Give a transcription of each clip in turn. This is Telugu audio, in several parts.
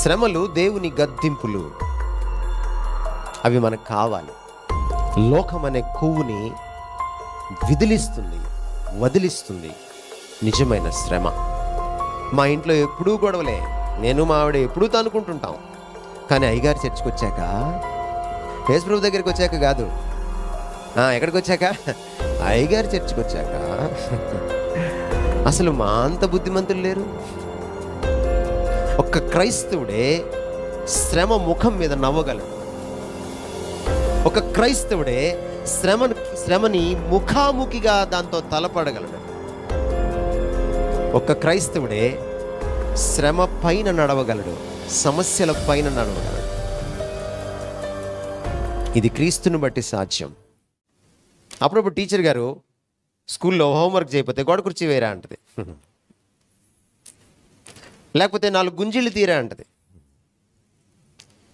శ్రమలు దేవుని గద్దింపులు, అవి మనకు కావాలి. లోకం అనే కొవ్వుని వదిలిస్తుంది నిజమైన శ్రమ. మా ఇంట్లో ఎప్పుడూ గొడవలే, నేను మా ఆవిడ ఎప్పుడూ తనుకుంటుంటాం. కానీ అయ్యగారు చర్చికి వచ్చాక, యేసుప్రభు దగ్గరికి వచ్చాక కాదు, ఎక్కడికి వచ్చాక, అయ్యగారు చర్చికి వచ్చాక అసలు మా అంత బుద్ధిమంతులు లేరు. ఒక్క క్రైస్తవుడే శ్రమ ముఖం మీద నవ్వగలడు. ఒక క్రైస్తవుడే శ్రమని ముఖాముఖిగా దాంతో తలపడగలడు. ఒక క్రైస్తవుడే శ్రమ పైన నడవగలడు, సమస్యల పైన నడవగలడు. ఇది క్రీస్తుని బట్టి సాధ్యం. అప్పుడప్పుడు టీచర్ గారు స్కూల్లో హోంవర్క్ చేయకపోతే గోడ కుర్చీ వేరా అంటది, లేకపోతే 4 గుంజీలు తీరా అంటది.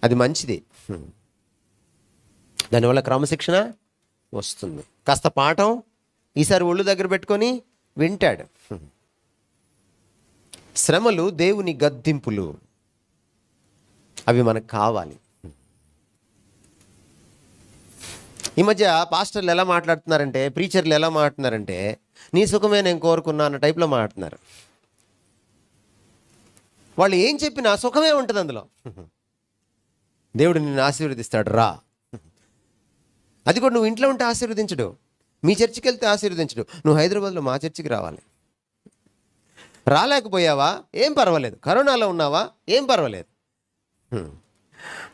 అది మంచిది, దానివల్ల క్రమశిక్షణ వస్తుంది. కాస్త పాఠం ఈసారి ఒళ్ళు దగ్గర పెట్టుకొని వింటాడు. శ్రమలు దేవుని గద్దింపులు, అవి మనకు కావాలి. ఈ మధ్య పాస్టర్లు ఎలా మాట్లాడుతున్నారంటే, ప్రీచర్లు ఎలా మాట్లాడుతున్నారంటే, నీ సుఖమే నేను కోరుకున్నా అన్న టైప్లో మాట్లాడుతున్నారు. వాళ్ళు ఏం చెప్పినా సుఖమే ఉంటుంది అందులో. దేవుడు నిన్ను ఆశీర్వదిస్తాడు రా. అది కూడా నువ్వు ఇంట్లో ఉంటే ఆశీర్వదించడు, మీ చర్చికి వెళ్తే ఆశీర్వదించడు. నువ్వు హైదరాబాద్లో మా చర్చికి రావాలి. రాలేకపోయావా ఏం పర్వాలేదు, కరోనాలో ఉన్నావా ఏం పర్వాలేదు,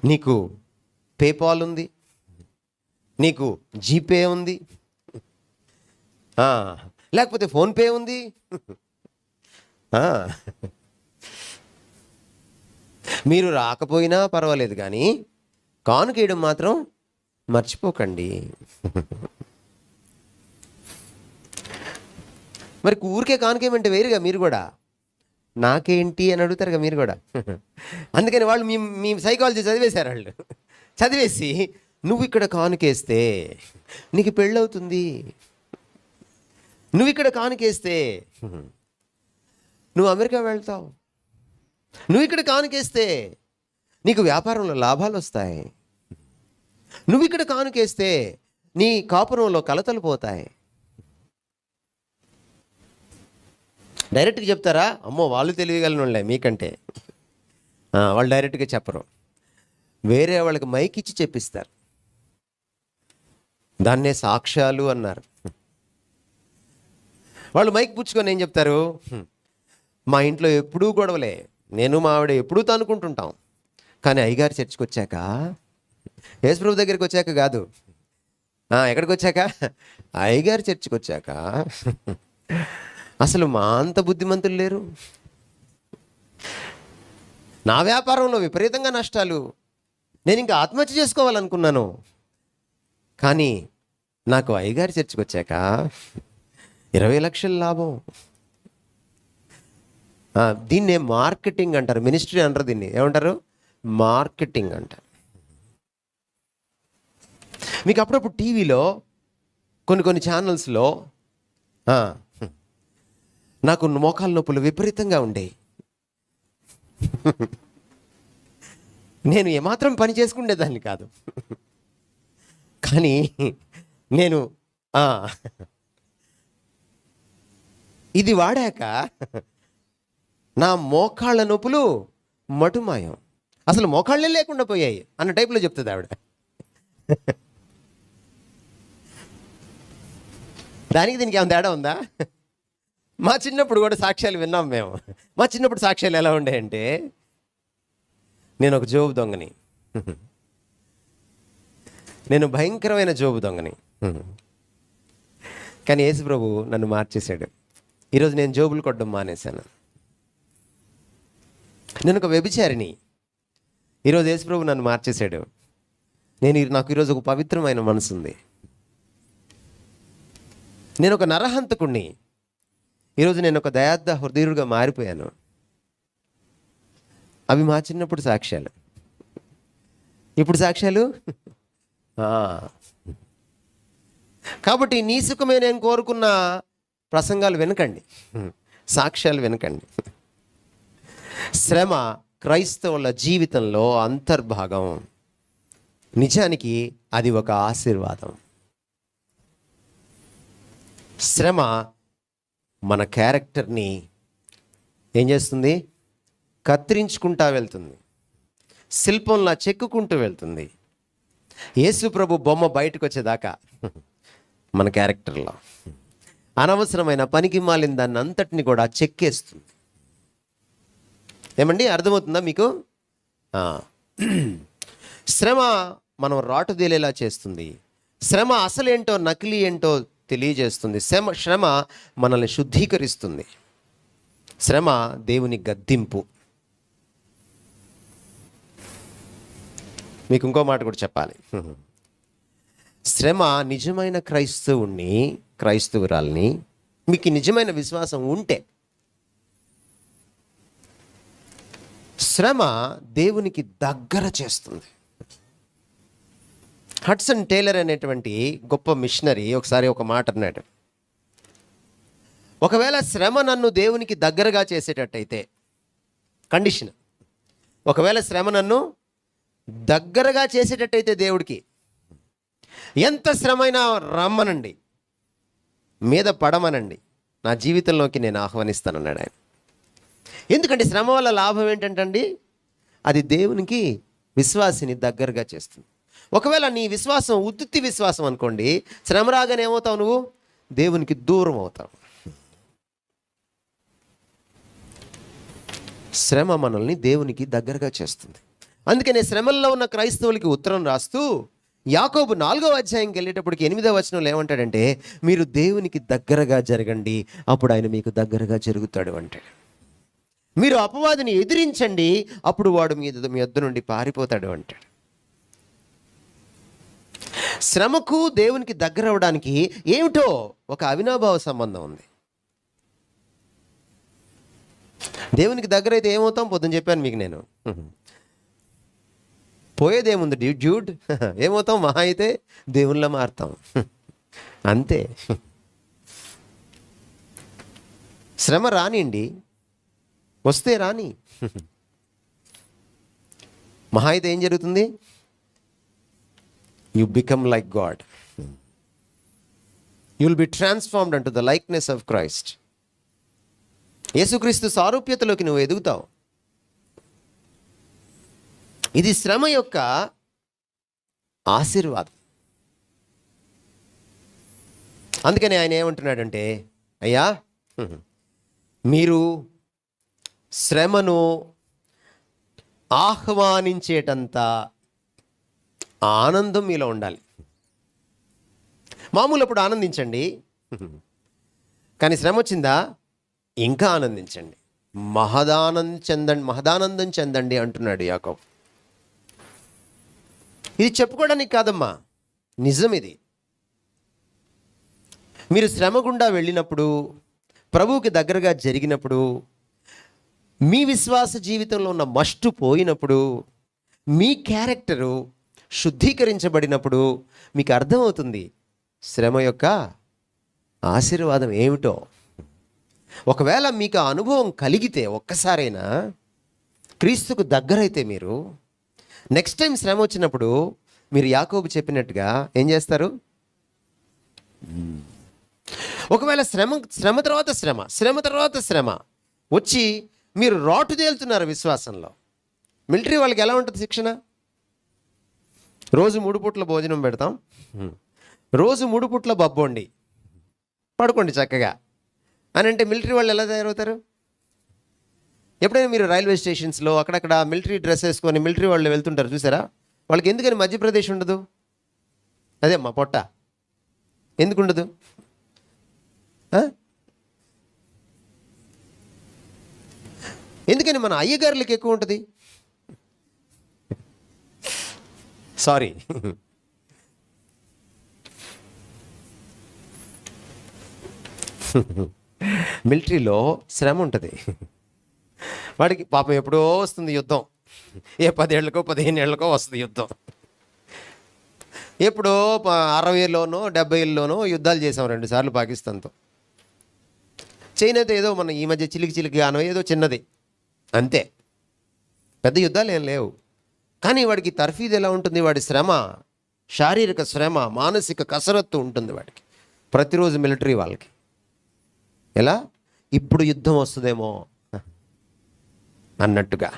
నీకు పేపాల్ ఉంది, నీకు జీపే ఉంది, లేకపోతే ఫోన్పే ఉంది. మీరు రాకపోయినా పర్వాలేదు, కానీ కానుకేయడం మాత్రం మర్చిపోకండి. మరి ఊరికే కానుకేయమంటే వేరుగా మీరు కూడా నాకేంటి అని అడుగుతారుగా మీరు కూడా. అందుకని వాళ్ళు మీ సైకాలజీ చదివేశారు. వాళ్ళు చదివేసి, నువ్వు ఇక్కడ కానుకేస్తే నీకు పెళ్ళవుతుంది, నువ్వు ఇక్కడ కానుకేస్తే నువ్వు అమెరికా వెళ్తావు, నువ్వు ఇక్కడ కానుకేస్తే నీకు వ్యాపారంలో లాభాలు వస్తాయి, నువ్వు ఇక్కడ కానుకేస్తే నీ కాపురంలో కలతలు పోతాయి. డైరెక్ట్గా చెప్తారా? అమ్మో, వాళ్ళు తెలియగలనులే మీకంటే. వాళ్ళు డైరెక్ట్గా చెప్పరు, వేరే వాళ్ళకి మైక్ ఇచ్చి చెప్పిస్తారు. దాన్నే సాక్ష్యాలు అన్నారు. వాళ్ళు మైక్ పుచ్చుకొని ఏం చెప్తారు? మా ఇంట్లో ఎప్పుడూ గొడవలే, నేను మా ఆవిడ ఎప్పుడూ తనుకుంటుంటాం. కానీ అయ్యగారు చర్చికి వచ్చాక, యేసుప్రభు దగ్గరికి వచ్చాక కాదు, ఎక్కడికి వచ్చాక, అయ్యగారు చర్చికి వచ్చాక అసలు మా అంత బుద్ధిమంతులు లేరు. నా వ్యాపారంలో విపరీతంగా నష్టాలు, నేను ఇంకా ఆత్మహత్య చేసుకోవాలనుకున్నాను. కానీ నాకు అయ్యగారి చర్చికి వచ్చాక 20 లక్షల లాభం. దీన్నే మార్కెటింగ్ అంటారు, మినిస్ట్రీ అంటారు. దీన్ని ఏమంటారు? మార్కెటింగ్ అంటారు. మీకు అప్పుడప్పుడు టీవీలో కొన్ని ఛానల్స్లో నాకు మోకాళ్ళ నొప్పులు విపరీతంగా ఉండేవి, నేను ఏమాత్రం పని చేసుకునేదాన్ని కాదు, కానీ నేను ఇది వాడాక నా మోకాళ్ళ నొప్పులు మటుమాయం, అసలు మోకాళ్ళే లేకుండా పోయాయి అన్న టైప్లో చెప్తుంది ఆవిడ. దానికి దీనికి ఏమైనా తేడా ఉందా? మా చిన్నప్పుడు కూడా సాక్ష్యాలు విన్నాం మేము. మా చిన్నప్పుడు సాక్ష్యాలు ఎలా ఉండేయంటే, నేను ఒక జోబు దొంగని, నేను భయంకరమైన జోబు దొంగని. కానీ యేసు ప్రభు నన్ను మార్చేశాడు. ఈరోజు నేను జోబులు కొట్టడం మానేశాను. నేను ఒక వ్యభిచారిని, ఈరోజు యేసు ప్రభు నన్ను మార్చేశాడు. నాకు ఈరోజు ఒక పవిత్రమైన మనసు ఉంది. నేను ఒక నరహంతకుణ్ణి, ఈరోజు నేను ఒక దయార్థ హృదయుడిగా మారిపోయాను. అవి మా చిన్నప్పుడు సాక్ష్యాలు. ఇప్పుడు సాక్ష్యాలు. కాబట్టి నీ సుఖమే నేను కోరుకున్న ప్రసంగాలు వినకండి, సాక్ష్యాలు వినకండి. శ్రమ క్రైస్తవుల జీవితంలో అంతర్భాగం. నిజానికి అది ఒక ఆశీర్వాదం. శ్రమ మన క్యారెక్టర్ని ఏం చేస్తుంది? కత్తిరించుకుంటా వెళ్తుంది, శిల్పంలా చెక్కుకుంటూ వెళ్తుంది. యేసు ప్రభు బొమ్మ బయటకు వచ్చేదాకా మన క్యారెక్టర్లో అనవసరమైన పనికి మాలిన దాన్ని అంతటిని కూడా చెక్కేస్తుంది. ఏమండి, అర్థమవుతుందా మీకు? శ్రమ మనం రాటుదేలేలా చేస్తుంది. శ్రమ అసలేంటో నకిలీ ఏంటో తెలియజేస్తుంది. శ్రమ మనల్ని శుద్ధీకరిస్తుంది. శ్రమ దేవుని గద్దింపు. మీకు ఇంకో మాట కూడా చెప్పాలి. శ్రమ నిజమైన క్రైస్తవురాల్ని, మీకు నిజమైన విశ్వాసం ఉంటే శ్రమ దేవునికి దగ్గర చేస్తుంది. హడ్సన్ టేలర్ అనేటువంటి గొప్ప మిషనరీ ఒకసారి ఒక మాట అన్నాడు. ఒకవేళ శ్రమ నన్ను దేవునికి దగ్గరగా చేసేటట్టయితే, కండిషన్, ఒకవేళ శ్రమ నన్ను దగ్గరగా చేసేటట్టయితే దేవుడికి ఎంత శ్రమైనా రమ్మనండి, మీద పడమనండి, నా జీవితంలోకి నేను ఆహ్వానిస్తానన్నాడు ఆయన. ఎందుకంటే శ్రమ వల్ల లాభం ఏంటంటండి, అది దేవునికి విశ్వాసిని దగ్గరగా చేస్తుంది. ఒకవేళ నీ విశ్వాసం ఉత్తి విశ్వాసం అనుకోండి, శ్రమ రాగానే ఏమవుతావు? నువ్వు దేవునికి దూరం అవుతావు. శ్రమ మనల్ని దేవునికి దగ్గరగా చేస్తుంది. అందుకనే శ్రమల్లో ఉన్న క్రైస్తవులకి ఉత్తరం రాస్తూ యాకోబు 4వ అధ్యాయంకి వెళ్ళేటప్పటికి 8వ వచనంలో ఏమంటాడంటే, మీరు దేవునికి దగ్గరగా జరగండి, అప్పుడు ఆయన మీకు దగ్గరగా జరుగుతాడు అంటాడు. మీరు అపవాదిని ఎదిరించండి, అప్పుడు వాడు మీ యొద్ద నుండి పారిపోతాడు అంటాడు. శ్రమకు దేవునికి దగ్గర అవడానికి ఏమిటో ఒక అవినాభావ సంబంధం ఉంది. దేవునికి దగ్గర అయితే ఏమవుతాం? పొద్దున చెప్పాను మీకు నేను. పోయేదేముంది డ్యూడ్, ఏమవుతాం? మహా అయితే దేవుళ్ళ మారుతాం, అంతే. శ్రమ రానిండి, వస్తే రాని, మహా అయితే ఏం జరుగుతుంది? You become like God. You will be transformed unto the likeness of Christ. యేసుక్రీస్తు సారూప్యతలోకి నువ్వు ఎదుగుతావు. ఇది శ్రమ యొక్క ఆశీర్వాదం. అందుకని ఆయన ఏమంటున్నాడంటే, అయ్యా, మీరు శ్రమను ఆహ్వానించేటంత ఆనందం మీలో ఉండాలి. మామూలు అప్పుడు ఆనందించండి, కానీ శ్రమ వచ్చిందా ఇంకా ఆనందించండి, మహదానందం చెందండి అంటున్నాడు యాకోబు. ఇది చెప్పుకోవడానికి కాదమ్మా, నిజం ఇది. మీరు శ్రమ గుండా వెళ్ళినప్పుడు, ప్రభువుకి దగ్గరగా జరిగినప్పుడు, మీ విశ్వాస జీవితంలో ఉన్న మస్టు పోయినప్పుడు, మీ క్యారెక్టరు శుద్ధీకరించబడినప్పుడు మీకు అర్థమవుతుంది శ్రమ యొక్క ఆశీర్వాదం ఏమిటో. ఒకవేళ మీకు ఆ అనుభవం కలిగితే, ఒక్కసారైనా క్రీస్తుకు దగ్గరైతే, మీరు నెక్స్ట్ టైం శ్రమ వచ్చినప్పుడు మీరు యాకోబు చెప్పినట్టుగా ఏం చేస్తారు? ఒకవేళ శ్రమ తర్వాత శ్రమ వచ్చి మీరు రాటు తేలుతున్నారు విశ్వాసంలో. మిలిటరీ వాళ్ళకి ఎలా ఉంటుంది శిక్షణ? రోజు 3 పూట్ల భోజనం పెడతాం, రోజు 3 పూట్ల బబ్బోండి, పడుకోండి చక్కగా అని అంటే మిలిటరీ వాళ్ళు ఎలా తయారవుతారు? ఎప్పుడైనా మీరు రైల్వే స్టేషన్స్లో అక్కడక్కడ మిలిటరీ డ్రెస్ వేసుకొని మిలిటరీ వాళ్ళు వెళ్తుంటారు చూసారా? వాళ్ళకి ఎందుకని మధ్యప్రదేశ్ ఉండదు? అదే మా పొట్ట ఎందుకు ఉండదు? ఎందుకని మన అయ్యగారులకి ఎక్కువ ఉంటుంది? సారీ, మిలిటరీలో శ్రమ ఉంటుంది. వాడికి పాపం ఎప్పుడో వస్తుంది యుద్ధం, ఏ 10 ఏళ్ళకో 15 ఏళ్ళకో వస్తుంది యుద్ధం. ఎప్పుడో 60లోనో 70లోనో యుద్ధాలు చేసాం 2 సార్లు పాకిస్తాన్తో. చైనాతో ఏదో మన ఈ మధ్య చిలికి గానో ఏదో చిన్నది అంతే. పెద్ద యుద్ధాలు ఏం లేవు. కానీ వాడికి తర్ఫీదు ఎలా ఉంటుంది? వాడి శ్రమ, శారీరక శ్రమ, మానసిక కసరత్తు ఉంటుంది వాడికి ప్రతిరోజు. మిలిటరీ వాళ్ళకి ఎలా ఇప్పుడు యుద్ధం వస్తుందేమో అన్నట్టుగా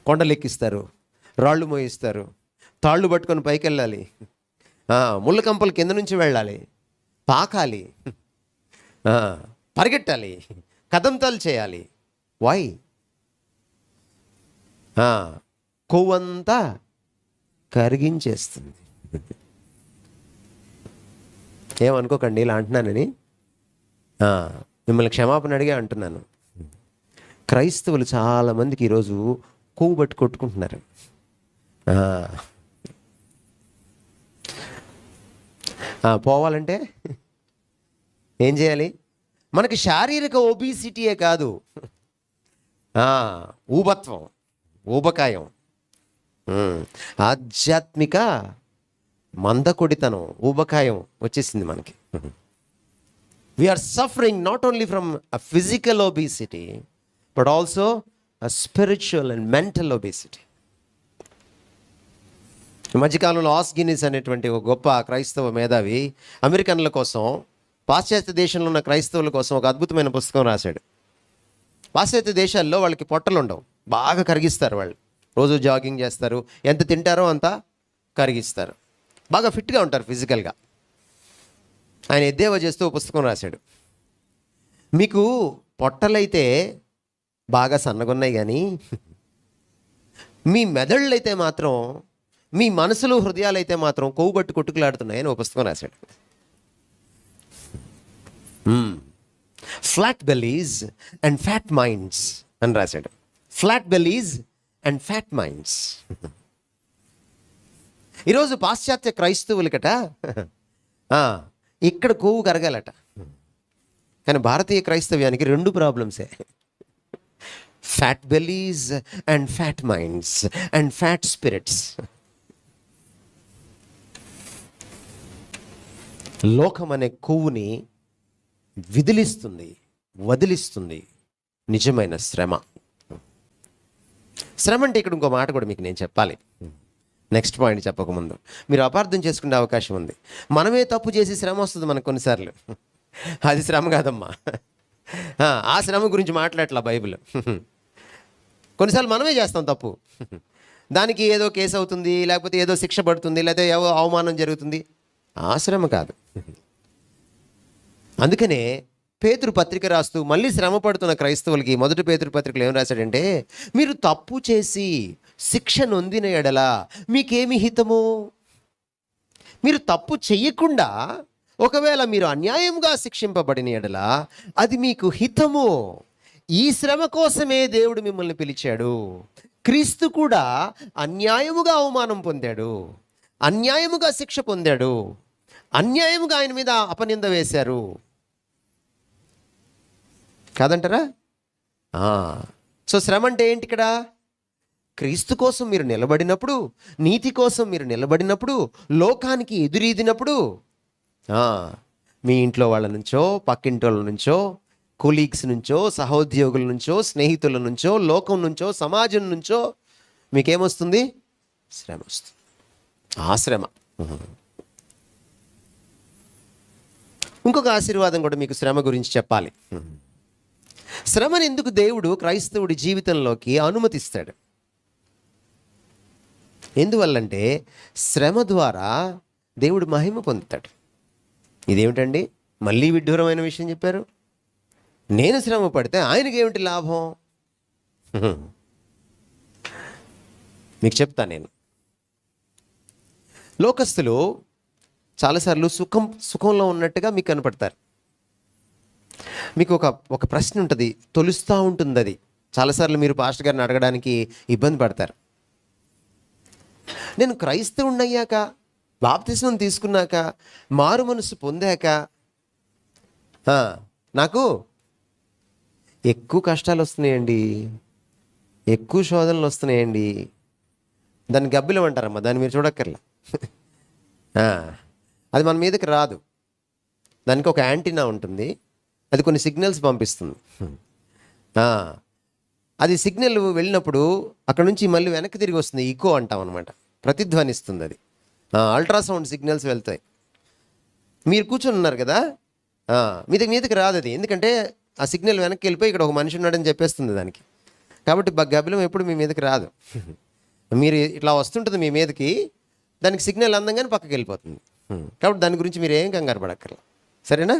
కొండలెక్కిస్తారు, రాళ్ళు మోయిస్తారు, తాళ్ళు పట్టుకొని పైకి వెళ్ళాలి, ముళ్ళ కంపల కింద నుంచి వెళ్ళాలి, పాకాలి, పరిగెట్టాలి, కదంతాలు చేయాలి. వై? కొవ్వంతా కరిగించేస్తుంది. ఏమనుకోకండి ఇలా అంటున్నానని, మిమ్మల్ని క్షమాపణ అడిగే అంటున్నాను. క్రైస్తవులు చాలామందికి ఈరోజు కొవ్వు బట్టి కొట్టుకుంటున్నారు. పోవాలంటే ఏం చేయాలి? మనకి శారీరక ఒబిసిటీయే కాదు, ఊబత్వం, ఊబకాయం, ఆధ్యాత్మిక మందకొడితనం, ఊబకాయం వచ్చేసింది మనకి. We are suffering not only from a physical obesity but also a spiritual and mental obesity. ఈ మధ్యకాలంలో ఆస్గినిస్ అనేటువంటి ఒక గొప్ప క్రైస్తవ మేధావి అమెరికన్ల కోసం, పాశ్చాత్య దేశంలో ఉన్న క్రైస్తవుల కోసం ఒక అద్భుతమైన పుస్తకం రాశాడు. పాశ్చాత్య దేశాల్లో వాళ్ళకి పొట్టలు ఉండవు, బాగా కరిగిస్తారు. వాళ్ళు రోజు జాగింగ్ చేస్తారు, ఎంత తింటారో అంత కరిగిస్తారు, బాగా ఫిట్గా ఉంటారు ఫిజికల్గా. ఆయన ఎద్దేవా చేస్తూ పుస్తకం రాశాడు. మీకు పొట్టలైతే బాగా సన్నగున్నాయి, కానీ మీ మెదళ్ళు అయితే మాత్రం, మీ మనసులు హృదయాలు అయితే మాత్రం కొవ్వు బట్టి కొట్టుకులాడుతున్నాయని ఒక పుస్తకం రాశాడు. ఫ్లాట్ బెలీస్ అండ్ ఫ్యాట్ మైండ్స్ అని రాశాడు. Flat బెలీస్ and fat minds. ఈరోజు పాశ్చాత్య క్రైస్తవులకట ఇక్కడ కొవ్వు కరగాలట, కానీ భారతీయ క్రైస్తవ్యానికి రెండు ప్రాబ్లమ్సే: fat bellies and fat minds and fat spirits. లోకం అనే కొవ్వుని వదిలిస్తుంది నిజమైన శ్రమ. శ్రమ అంటే ఇక్కడ ఇంకో మాట కూడా మీకు నేను చెప్పాలి. నెక్స్ట్ పాయింట్ చెప్పకముందు మీరు అపార్థం చేసుకునే అవకాశం ఉంది. మనమే తప్పు చేసి శ్రమ వస్తుంది మనకు కొన్నిసార్లు. అది శ్రమ కాదమ్మా, ఆ శ్రమ గురించి మాట్లాడట్లా బైబిల్. కొన్నిసార్లు మనమే చేస్తాం తప్పు, దానికి ఏదో కేసు అవుతుంది, లేకపోతే ఏదో శిక్ష పడుతుంది, లేకపోతే ఏవో అవమానం జరుగుతుంది. ఆ శ్రమ కాదు. అందుకనే పేతురు పత్రిక రాస్తూ మళ్ళీ శ్రమ పడుతున్న క్రైస్తవులకి మొదటి పేతురు పత్రికలో ఏం రాశాడంటే, మీరు తప్పు చేసి శిక్ష నొందిన ఎడల మీకేమి హితము? మీరు తప్పు చెయ్యకుండా ఒకవేళ మీరు అన్యాయంగా శిక్షింపబడిన ఎడల అది మీకు హితము. ఈ శ్రమ కోసమే దేవుడు మిమ్మల్ని పిలిచాడు. క్రీస్తు కూడా అన్యాయముగా అవమానం పొందాడు, అన్యాయముగా శిక్ష పొందాడు, అన్యాయముగా ఆయన మీద అపనింద వేశారు. కాదంటారా? సో శ్రమ అంటే ఏంటి ఇక్కడ? క్రీస్తు కోసం మీరు నిలబడినప్పుడు, నీతి కోసం మీరు నిలబడినప్పుడు, లోకానికి ఎదురీదినప్పుడు, మీ ఇంట్లో వాళ్ళ నుంచో, పక్కింటి వాళ్ళ నుంచో, కొలీగ్స్ నుంచో, సహోద్యోగుల నుంచో, స్నేహితుల నుంచో, లోకం నుంచో, సమాజం నుంచో మీకేమొస్తుంది? శ్రమ వస్తుంది. ఆ శ్రమ. ఇంకొక ఆశీర్వాదం కూడా మీకు శ్రమ గురించి చెప్పాలి. శ్రమను ఎందుకు దేవుడు క్రైస్తవుడి జీవితంలోకి అనుమతిస్తాడు? ఎందువల్లంటే శ్రమ ద్వారా దేవుడు మహిమ పొందుతాడు. ఇదేమిటండి మళ్ళీ విడ్డూరమైన విషయం చెప్పారు? నేను శ్రమ పడితే ఆయనకి ఏమిటి లాభం? మీకు చెప్తా నేను. లోకస్తులు చాలాసార్లు సుఖంలో ఉన్నట్టుగా మీకు కనపడతారు. మీకు ఒక ప్రశ్న ఉంటుంది, తొలుస్తూ ఉంటుంది. అది చాలాసార్లు మీరు పాస్టర్ గారిని అడగడానికి ఇబ్బంది పడతారు. నేను క్రైస్తవుడిని అయ్యాక, బాప్తిస్మం తీసుకున్నాక, మారు మనసు పొందాక నాకు ఎక్కువ కష్టాలు వస్తున్నాయండి, ఎక్కువ శోధనలు వస్తున్నాయండి. దాన్ని గబ్బిలం అంటారమ్మా, దాన్ని మీరు చూడక్కర్లా. అది మన మీదకి రాదు. దానికి ఒక యాంటీనా ఉంటుంది, అది కొన్ని సిగ్నల్స్ పంపిస్తుంది. అది సిగ్నల్ వెళ్ళినప్పుడు అక్కడ నుంచి మళ్ళీ వెనక్కి తిరిగి వస్తుంది, ఈకో అంటాం అనమాట, ప్రతిధ్వనిస్తుంది అది. అల్ట్రాసౌండ్ సిగ్నల్స్ వెళ్తాయి. మీరు కూర్చొని ఉన్నారు కదా, మీదకి రాదు అది, ఎందుకంటే ఆ సిగ్నల్ వెనక్కి వెళ్ళిపోయి ఇక్కడ ఒక మనిషి ఉన్నాడని చెప్పేస్తుంది దానికి. కాబట్టి గబ్బిలం ఎప్పుడు మీ మీదకి రాదు. మీరు ఇట్లా వస్తుంటుంది మీ మీదకి, దానికి సిగ్నల్ అందంగానే పక్కకి వెళ్ళిపోతుంది. కాబట్టి దాని గురించి మీరు ఏం కంగారు పడక్కర్లా, సరేనా?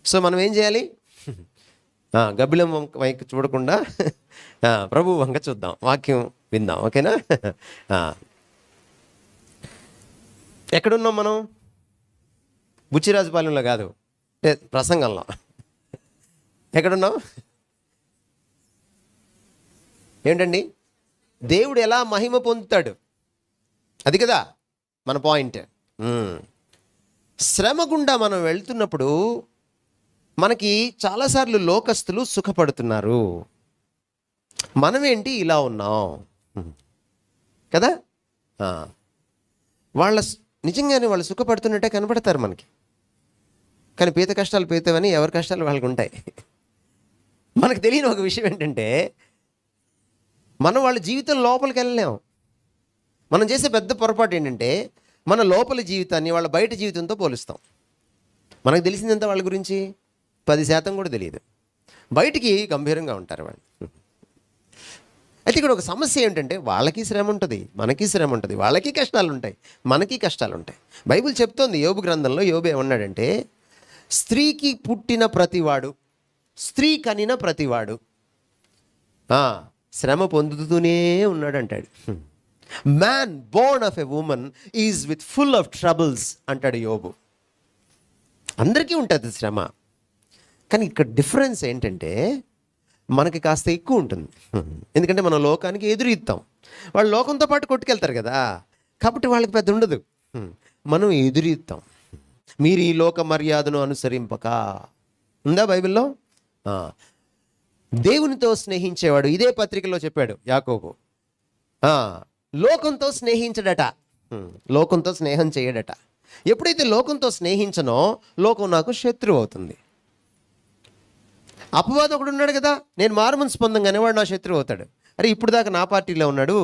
సో మనం ఏం చేయాలి? గబ్బిలం వైపు చూడకుండా ప్రభు వంక చూద్దాం, వాక్యం విందాం, ఓకేనా? ఎక్కడున్నాం మనం? బుచ్చిరాజుపాలెంలో కాదు, ప్రసంగంలో. ఎక్కడున్నాం? ఏంటండి, దేవుడు ఎలా మహిమ పొందుతాడు, అది కదా మన పాయింట్. శ్రమ గుండా మనం వెళ్తున్నప్పుడు మనకి చాలాసార్లు లోకస్తులు సుఖపడుతున్నారు, మనమేంటి ఇలా ఉన్నాం కదా. నిజంగానే వాళ్ళు సుఖపడుతున్నట్టే కనపడతారు మనకి, కానీ పీత కష్టాలు పీతవని ఎవరి కష్టాలు వాళ్ళకు ఉంటాయి. మనకు తెలియని ఒక విషయం ఏంటంటే, మనం వాళ్ళ జీవితం లోపలికి వెళ్ళలేము. మనం చేసే పెద్ద పొరపాటు ఏంటంటే, మన లోపలి జీవితాన్ని వాళ్ళ బయట జీవితంతో పోలుస్తాం. మనకు తెలిసిందంతా వాళ్ళ గురించి 10% కూడా తెలియదు, బయటికి గంభీరంగా ఉంటారు వాళ్ళు. అయితే ఇక్కడ ఒక సమస్య ఏంటంటే, వాళ్ళకి శ్రమ ఉంటుంది, మనకి శ్రమ ఉంటుంది, వాళ్ళకి కష్టాలు ఉంటాయి, మనకి కష్టాలు ఉంటాయి. బైబిల్ చెప్తోంది, యోబు గ్రంథంలో యోబు ఏమన్నాడంటే, స్త్రీకి పుట్టిన ప్రతివాడు, స్త్రీ కనిన ప్రతివాడు శ్రమ పొందుతూనే ఉన్నాడు అంటాడు. Man Born of a women is with full of troubles అంటాడు యోబు. అందరికీ ఉంటుంది శ్రమ, కానీ ఇక్కడ డిఫరెన్స్ ఏంటంటే మనకి కాస్త ఎక్కువ ఉంటుంది. ఎందుకంటే మనం లోకానికి ఎదురు ఇస్తాం, వాళ్ళు లోకంతో పాటు కొట్టుకెళ్తారు కదా, కాబట్టి వాళ్ళకి పెద్ద ఉండదు, మనం ఎదురు ఇస్తాం. మీరు ఈ లోక మర్యాదను అనుసరింపక ఉందా బైబిల్లో? దేవునితో స్నేహించేవాడు, ఇదే పత్రికలో చెప్పాడు యాకోబు, లోకంతో స్నేహించడట, లోకంతో స్నేహం చేయడట. ఎప్పుడైతే లోకంతో స్నేహించనో లోకం నాకు శత్రువు అవుతుంది. అపవాదం ఒకడు ఉన్నాడు కదా, నేను మారుమనసు పొందంగానే వాడు నా శత్రువు అవుతాడు. అరే ఇప్పుడు దాకా నా పార్టీలో ఉన్నాడు,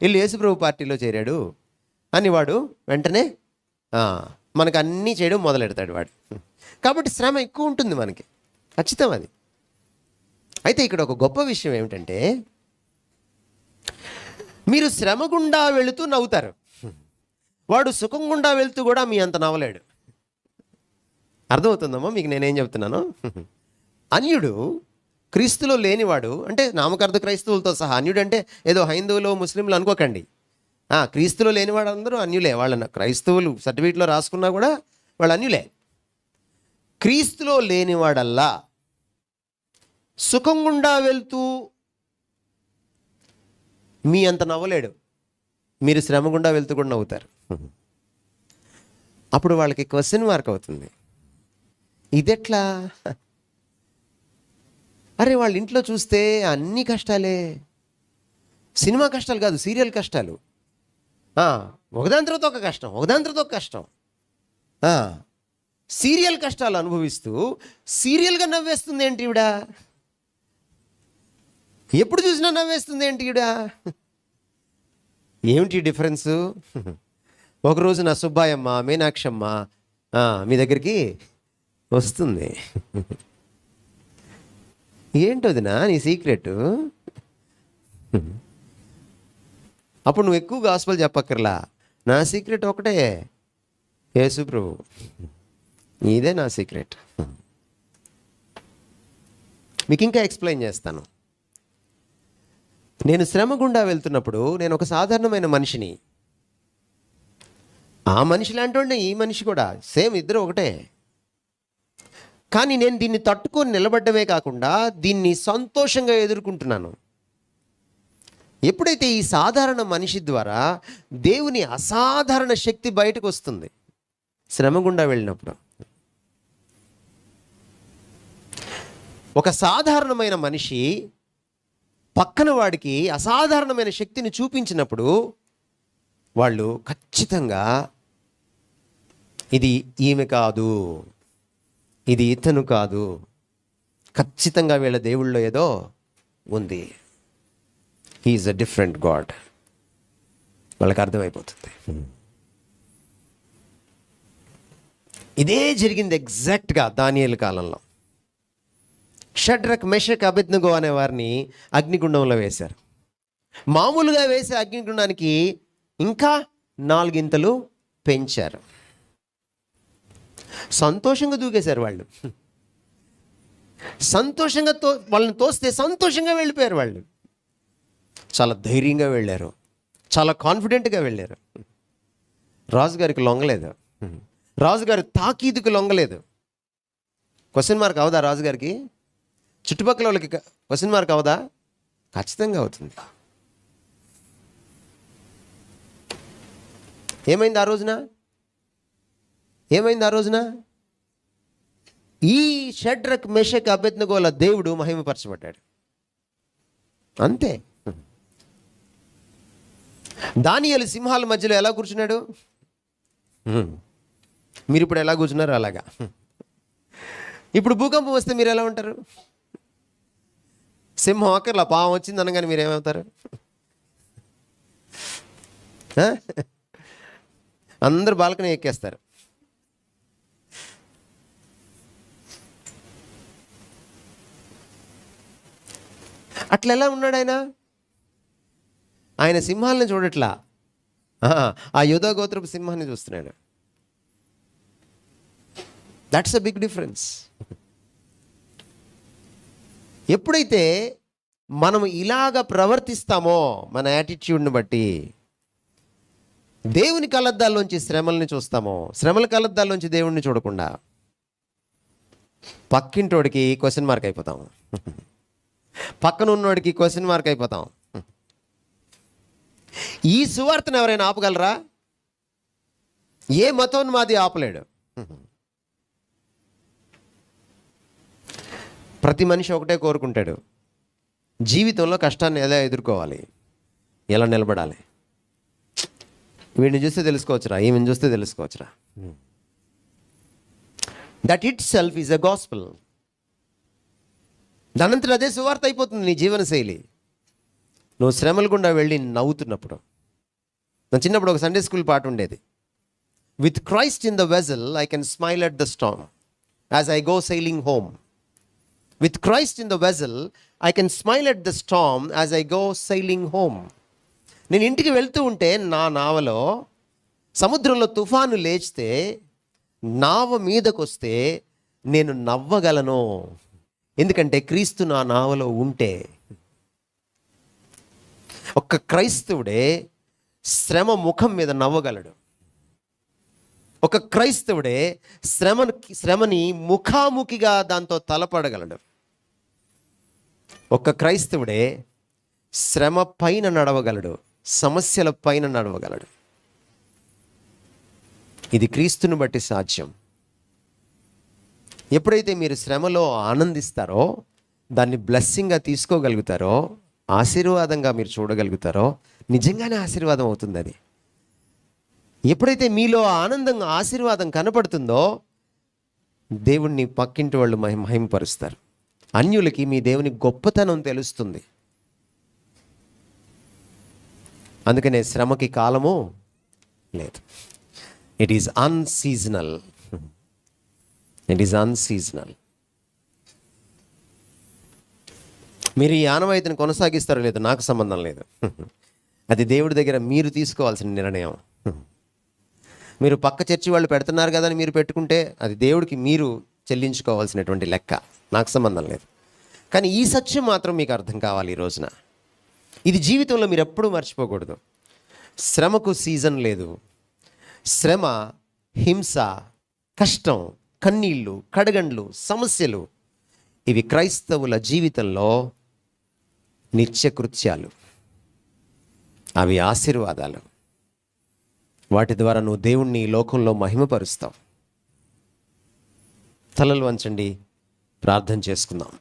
వీళ్ళు యేసుప్రభు పార్టీలో చేరాడు అని వాడు వెంటనే మనకు అన్నీ చేయడం మొదలెడతాడు వాడు. కాబట్టి శ్రమ ఎక్కువ ఉంటుంది మనకి, ఖచ్చితం అది. అయితే ఇక్కడ ఒక గొప్ప విషయం ఏమిటంటే, మీరు శ్రమ గుండా వెళుతూ నవ్వుతారు, వాడు సుఖం గుండా వెళుతూ కూడా మీ అంత నవ్వలేడు. అర్థమవుతుందమ్మా మీకు నేనేం చెప్తున్నాను? అన్యుడు, క్రీస్తులో లేనివాడు, అంటే నామకార్థ క్రైస్తవులతో సహా, అన్యుడు అంటే ఏదో హైందవులు ముస్లింలు అనుకోకండి. క్రీస్తులో లేనివాడు అందరూ అన్యులే. వాళ్ళ క్రైస్తవులు సర్టిఫికేట్లో రాసుకున్నా కూడా వాళ్ళు అన్యులే. క్రీస్తులో లేనివాడల్లా సుఖం గుండా వెళ్తూ మీ అంత నవ్వలేడు, మీరు శ్రమ గుండా వెళ్తూ కూడా నవ్వుతారు. అప్పుడు వాళ్ళకి క్వశ్చన్ మార్క్ అవుతుంది, ఇదెట్లా? అరే వాళ్ళ ఇంట్లో చూస్తే అన్ని కష్టాలే, సినిమా కష్టాలు కాదు, సీరియల్ కష్టాలు, ఒకదాని తర్వాత ఒక కష్టం, ఒకదాని తర్వాత ఒక కష్టం, సీరియల్ కష్టాలు అనుభవిస్తూ సీరియల్గా నవ్వేస్తుంది ఏంటి ఈవిడ, ఎప్పుడు చూసినా నవ్వేస్తుంది ఏంటి ఈవిడ? ఏమిటి డిఫరెన్సు? ఒకరోజు నా సుబ్బాయమ్మ, మీనాక్షమ్మ మీ దగ్గరికి వస్తుంది, ఏంటోదినా నీ సీక్రెట్? అప్పుడు నువ్వు ఎక్కువ గాస్పెల్ చెప్పక్కర్లా, నా సీక్రెట్ ఒకటే, యేసు ప్రభు, ఇదే నా సీక్రెట్. మీకు ఇంకా ఎక్స్ప్లెయిన్ చేస్తాను. నేను శ్రమ గుండా వెళ్తున్నప్పుడు నేను ఒక సాధారణమైన మనిషిని, ఆ మనిషి లాంటి ఈ మనిషి కూడా సేమ్, ఇద్దరు ఒకటే. కానీ నేను దీన్ని తట్టుకొని నిలబడ్డమే కాకుండా దీన్ని సంతోషంగా ఎదుర్కొంటున్నాను. ఎప్పుడైతే ఈ సాధారణ మనిషి ద్వారా దేవుని అసాధారణ శక్తి బయటకు వస్తుంది శ్రమ గుండా వెళ్ళినప్పుడు. ఒక సాధారణమైన మనిషి పక్కన వాడికి అసాధారణమైన శక్తిని చూపించినప్పుడు వాళ్ళు ఖచ్చితంగా ఇది ఈమె కాదు, ఇది ఇతను కాదు, ఖచ్చితంగా వీళ్ళ దేవుళ్ళో ఏదో ఉంది. He is a different god. వాళ్ళకి అర్థమైపోతుంది. ఇదే జరిగింది ఎగ్జాక్ట్గా దానియేలు కాలంలో. షడ్రక్, మెషక్, అబేద్నెగో అనే వారిని అగ్నిగుండంలో వేశారు. మామూలుగా వేసే అగ్నిగుండానికి ఇంకా 4 ఇంతలు పెంచారు. సంతోషంగా దూకేశారు వాళ్ళు. సంతోషంగా వాళ్ళని తోస్తే సంతోషంగా వెళ్ళిపోయారు వాళ్ళు. చాలా ధైర్యంగా వెళ్ళారు, చాలా కాన్ఫిడెంట్గా వెళ్ళారు. రాజుగారికి లొంగలేదు, రాజుగారి తాకీదుకు లొంగలేదు. క్వశ్చన్ మార్క్ అవదా రాజుగారికి? చుట్టుపక్కల వాళ్ళకి క్వశ్చన్ మార్క్ అవదా? ఖచ్చితంగా అవుతుంది. ఏమైంది ఆ రోజున? ఏమైంది ఆ రోజున? ఈ షడ్రక్, మెషక్, అబేద్నెగోల దేవుడు మహిమపరచబడ్డాడు. అంతే. దానియేలు సింహాల మధ్యలో ఎలా కూర్చున్నాడు? మీరు ఇప్పుడు ఎలా కూర్చున్నారు అలాగా. ఇప్పుడు భూకంపం వస్తే మీరు ఎలా ఉంటారు? సింహం అక్కర్లా, పాము వచ్చింది అనగానే మీరు ఏమవుతారు? అందరూ బాల్కనీ ఎక్కేస్తారు. అట్లా ఎలా ఉన్నాడు ఆయన? ఆయన సింహాలను చూడట్లా, ఆ యూదా గోత్రపు సింహాన్ని చూస్తున్నాడు. That's a big difference. ఎప్పుడైతే మనం ఇలాగ ప్రవర్తిస్తామో మన యాటిట్యూడ్ని బట్టి, దేవుని కళ్ళద్దాల్లోంచి శ్రమల్ని చూస్తామో, శ్రమల కళ్ళద్దాల్లోంచి దేవుణ్ణి చూడకుండా పక్కింటోడికి క్వశ్చన్ మార్క్ అయిపోతాం, పక్కన ఉన్నోడికి క్వశ్చన్ మార్క్ అయిపోతాం. ఈ సువార్తను ఎవరైనా ఆపగలరా? ఏ మతోన్మాది ఆపలేడు. ప్రతి మనిషి ఒకటే కోరుకుంటాడు, జీవితంలో కష్టాన్ని ఎలా ఎదుర్కోవాలి, ఎలా నిలబడాలి. వీడిని చూస్తే తెలుసుకోవచ్చురా, ఈమెను చూస్తే తెలుసుకోవచ్చురా. That itself is a gospel. దానంతట అదే సువార్త అయిపోతుంది నీ జీవన శైలి. నువ్వు శ్రమల గుండా వెళ్ళి నవ్వుతున్నప్పుడు. నా చిన్నప్పుడు ఒక సండే స్కూల్ పాట ఉండేది. With Christ in the vessel I can smile at the Storm as I go sailing home. With Christ in the vessel I can smile at the Storm as I go sailing home. నేను ఇంటికి వెళ్తూ ఉంటే నా నావలో సముద్రంలో తుఫాను లేచితే నావ మీదకు వస్తే నేను నవ్వగలను, ఎందుకంటే క్రీస్తు నా నావలో ఉంటే. ఒక్క క్రైస్తవుడే శ్రమ ముఖం మీద నవ్వగలడు. ఒక క్రైస్తవుడే శ్రమని ముఖాముఖిగా దాంతో తలపడగలడు. ఒక క్రైస్తవుడే శ్రమ పైన నడవగలడు, సమస్యల పైన నడవగలడు. ఇది క్రీస్తుని బట్టి సాధ్యం. ఎప్పుడైతే మీరు శ్రమలో ఆనందిస్తారో, దాన్ని బ్లెస్సింగ్గా తీసుకోగలుగుతారో, ఆశీర్వాదంగా మీరు చూడగలుగుతారో, నిజంగానే ఆశీర్వాదం అవుతుంది అది. ఎప్పుడైతే మీలో ఆనందం, ఆశీర్వాదం కనపడుతుందో, దేవుణ్ణి పక్కింటి వాళ్ళు మహిమపరుస్తారు. అన్యులకి మీ దేవుని గొప్పతనం తెలుస్తుంది. అందుకనే శ్రమకి కాలము లేదు. It is unseasonal. It is unseasonal. మీరు ఈ ఆనవాయితీని కొనసాగిస్తారో లేదో నాకు సంబంధం లేదు. అది దేవుడి దగ్గర మీరు తీసుకోవాల్సిన నిర్ణయం. మీరు పక్క చర్చి వాళ్ళు పెడుతున్నారు కదా అని మీరు పెట్టుకుంటే అది దేవుడికి మీరు చెల్లించుకోవాల్సినటువంటి లెక్క, నాకు సంబంధం లేదు. కానీ ఈ సత్యం మాత్రం మీకు అర్థం కావాలి ఈ రోజున. ఇది జీవితంలో మీరు ఎప్పుడూ మర్చిపోకూడదు. శ్రమకు సీజన్ లేదు. శ్రమ, హింస, కష్టం, కన్నీళ్ళు, కడగండ్లు, సమస్యలు, ఇవి క్రైస్తవుల జీవితంలో నిత్యకృత్యాలు. అవి ఆశీర్వాదాలు. వాటి ద్వారా నువ్వు దేవుణ్ణి ఈ లోకంలో మహిమపరుస్తావు. తలలు వంచండి, ప్రార్థన చేసుకుందాం.